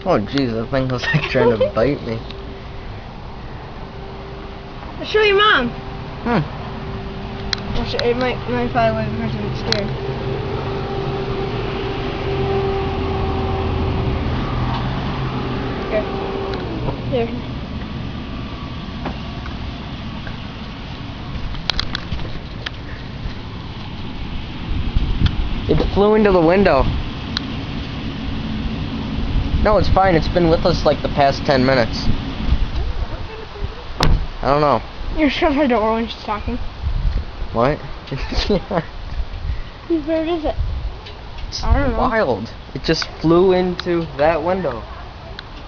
Oh jeez, that thing was like trying to bite me. I'll show your mom. It might probably why the person is scared. Here. It flew into the window. No, it's fine. It's been with us like the past 10 minutes. I don't know. You're shut her door when she's talking. What? Whose bird is it? It's I don't know. wild. It just flew into that window.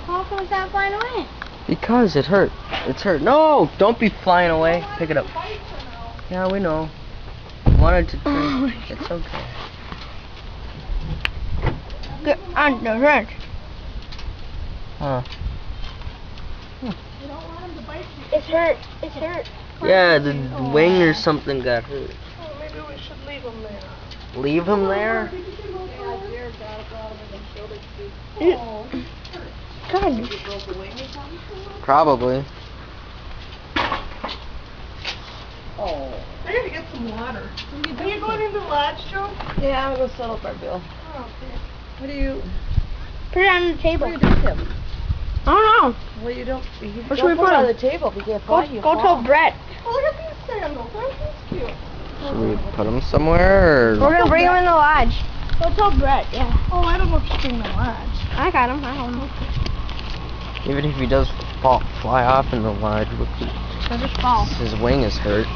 How come it's not flying away? Because it hurt. It's hurt. No! Don't be flying away. Pick it up. Yeah, we know. Wanted to drink. It's okay. Get on the red. Huh. It's hurt. It's hurt. Yeah, the wing or something got hurt. Oh, maybe we should leave him there. Leave him there? God. Probably. Oh. I gotta get some water. Are you going into the lodge, Joe? Yeah, I'm gonna settle up our bill. Oh, okay. What do you? Put it on the table. What do you do with him? I don't know. Well, you don't. You Where should don't we put put it on him? the table if you can't find you. Go tell Brett. Oh, look at these sandals. Aren't these cute? Should we put him somewhere? Or? We're gonna bring him in the lodge. Go tell Brett. Yeah. Oh, I don't know if you can in the lodge. I got him. I hold him. Even if he does fly off in the lodge, He'll just fall. his wing is hurt. You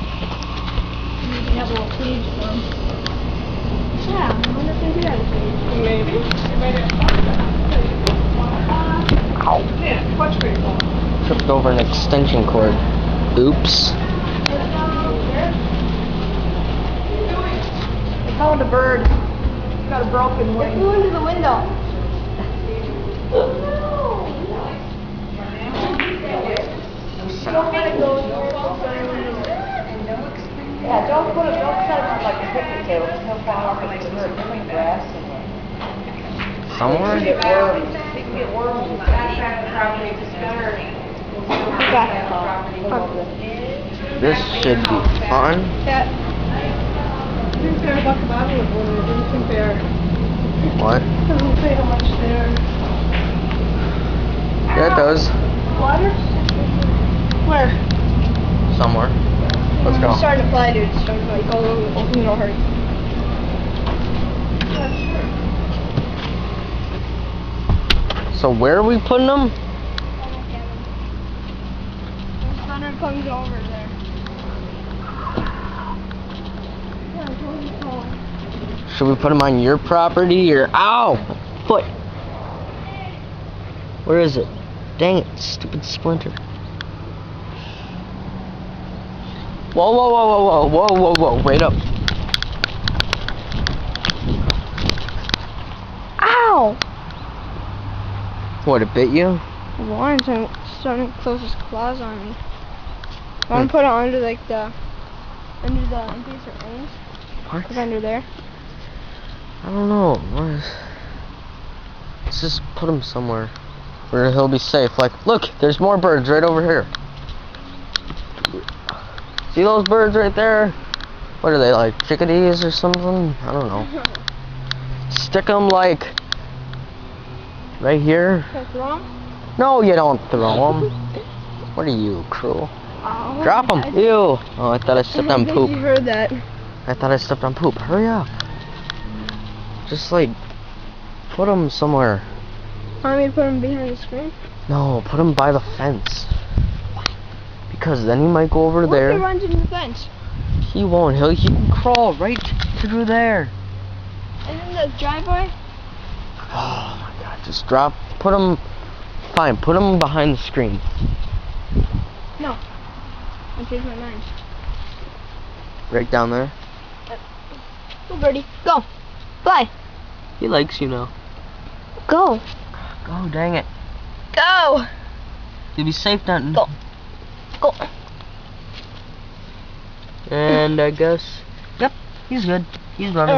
can have a little cage for them. Yeah. I wonder if they do have a cage. Maybe. You might have to Ow. Yeah, watch where you're going. Tripped over an extension cord. Oops. I found a bird. It's got a broken It wing. flew into the window. Don't let it go. Yeah, don't set it on like a picnic table. It's no fall off into the dirt. There's grass in there. Somewhere? You get worms. You can get worms in the property. This should be fun. Yeah. I didn't care about the bottle of water. I didn't compare. What? I don't say how much there. Yeah, it does. Water? Where? Somewhere. Let's go. It's starting to fly, dude. It's starting to fly. Go, open the door, hurry. So where are we putting them? The thunder comes over there. Should we put them on your property or ow! Foot! Where is it? Dang it, stupid splinter. Whoa, whoa, whoa, whoa, whoa, whoa, whoa, whoa, wait up. Ow! What, it bit you? Once I'm starting to close his claws on me. I want to put it under like the in case it rains. What? It's under there. I don't know. Let's just put him somewhere where he'll be safe. Like, look, there's more birds right over here. See those birds right there? What are they, like chickadees or something? I don't know. Stick them like right here. Can I throw him? No, you don't throw them. What are you, cruel? Oh, Drop them. Ew. Oh, I thought I stepped on poop. You heard that. I thought I stepped on poop. Hurry up. Just like put them somewhere. Want me to put him behind the screen? No, put him by the fence. Because then he might go over What if there. he runs into the fence? He won't. He can crawl right through there. And then the driveway? Oh my God! Just drop. Put him. Fine. Put him behind the screen. No. I changed my mind. Right down there. Go, birdie. Go. Fly. He likes you now. Go. Go. Dang it. Go. You'll be safe then. Go. Go. And I guess. Yep. He's good. He's running.